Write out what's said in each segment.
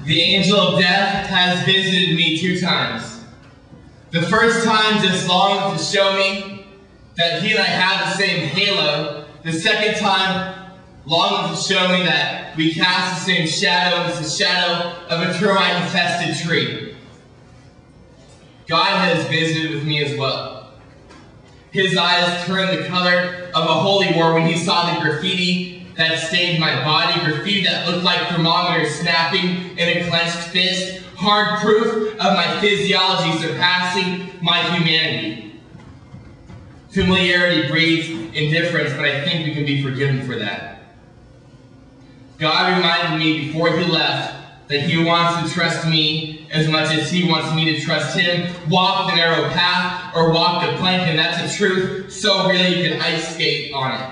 The angel of death has visited me 2 times. The first time just longed to show me that he and I have the same halo. The second time longed to show me that we cast the same shadow, and it's the shadow of a termite-infested tree. God has visited with me as well. His eyes turned the color of a holy war when he saw the graffiti that stained my body, graffiti that looked like thermometers snapping in a clenched fist, hard proof of my physiology surpassing my humanity. Familiarity breeds indifference, but I think we can be forgiven for that. God reminded me before he left that he wants to trust me as much as he wants me to trust him. Walk the narrow path or walk the plank, and that's a truth so real you can ice skate on it.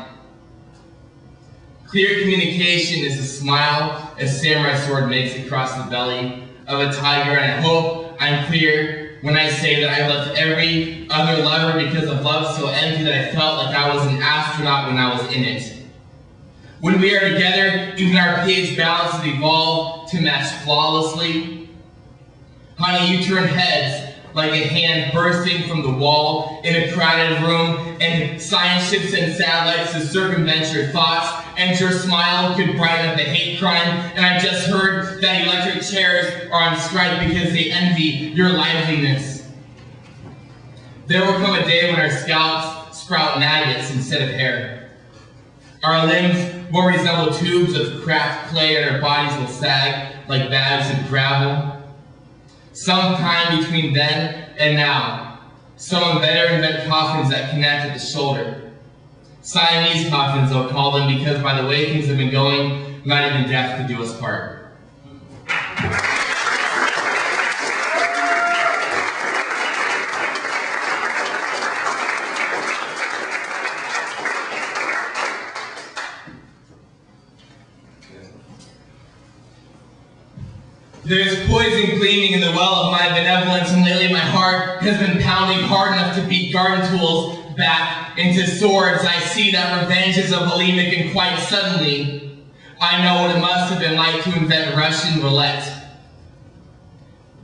Clear communication is a smile a samurai sword makes across the belly of a tiger, and I hope I'm clear when I say that I left every other lover because of love so empty that I felt like I was an astronaut when I was in it. When we are together, even our pH balances evolve to match flawlessly. Honey, you turn heads like a hand bursting from the wall in a crowded room, and science ships and satellites to circumvent your thoughts, and your smile could brighten up the hate crime. And I just heard that electric chairs are on strike because they envy your liveliness. There will come a day when our scalps sprout maggots instead of hair. Our limbs will resemble tubes of cracked clay, and our bodies will sag like bags of gravel. Sometime between then and now, someone better invent coffins that connect at the shoulder. Siamese coffins, they'll call them, because by the way things have been going, not even death could do us part. There's poison gleaming in the well of my benevolence, and lately my heart has been pounding hard enough to beat garden tools back into swords. I see that revenge is a bulimic, and quite suddenly, I know what it must have been like to invent Russian roulette.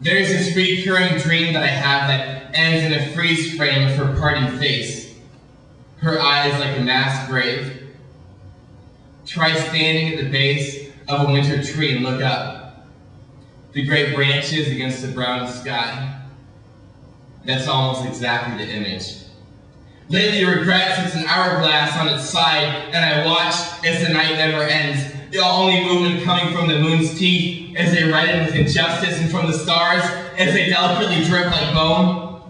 There's this recurring dream that I have that ends in a freeze frame of her parting face, her eyes like a mass grave. Try standing at the base of a winter tree and look up. The great branches against the brown sky. That's almost exactly the image. Lately, regret sits an hourglass on its side, and I watch as the night never ends. The only movement coming from the moon's teeth as they redden with injustice, and from the stars as they delicately drip like bone.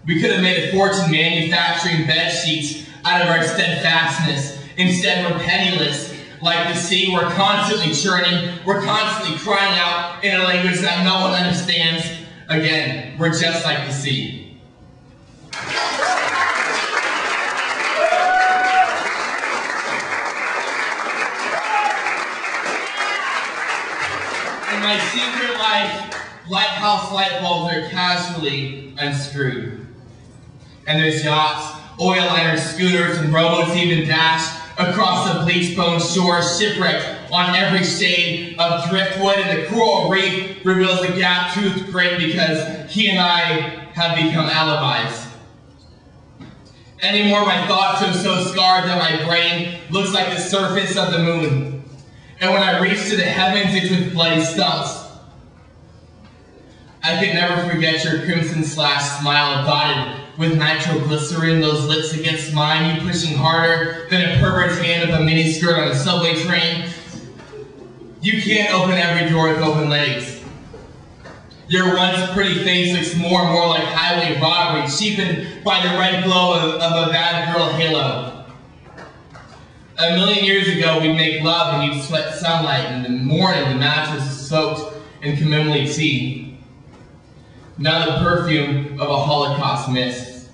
We could have made a fortune manufacturing bed sheets out of our steadfastness. Instead, we're penniless. Like the sea, we're constantly churning, we're constantly crying out in a language that no one understands. Again, we're just like the sea. In my secret life, lighthouse light bulbs are casually unscrewed. And there's yachts, oil liners, scooters, and rowboats even dash across the bleach-bone shore, shipwrecked on every shade of driftwood, and the coral reef reveals a gap-toothed grin because he and I have become alibis. Anymore, my thoughts are so scarred that my brain looks like the surface of the moon. And when I reach to the heavens, it's with bloody stumps. I could never forget your crimson-slashed smile dotted with nitroglycerin, those lips against mine, you pushing harder than a pervert's hand up a miniskirt on a subway train. You can't open every door with open legs. Your once pretty face looks more and more like highway robbery, cheapened by the red glow of a bad girl halo. A million years ago, we'd make love and you'd sweat sunlight, and in the morning the mattress is soaked in chamomile tea. Now the perfume of a Holocaust mist,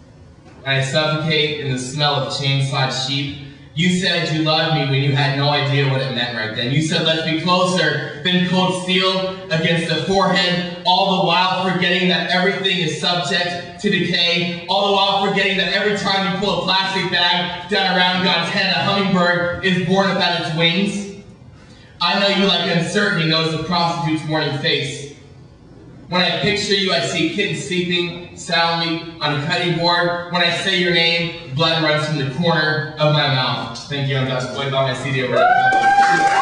and I suffocate in the smell of chainsawed sheep. You said you loved me when you had no idea what it meant right then. You said, let's be closer than cold steel against the forehead, all the while forgetting that everything is subject to decay, all the while forgetting that every time you pull a plastic bag down around God's head, a hummingbird is born without its wings. I know you like uncertainty knows the prostitute's morning face. When I picture you, I see kittens sleeping soundly on a cutting board. When I say your name, blood runs from the corner of my mouth. Thank you, I'm Dust Boyd on my CD over.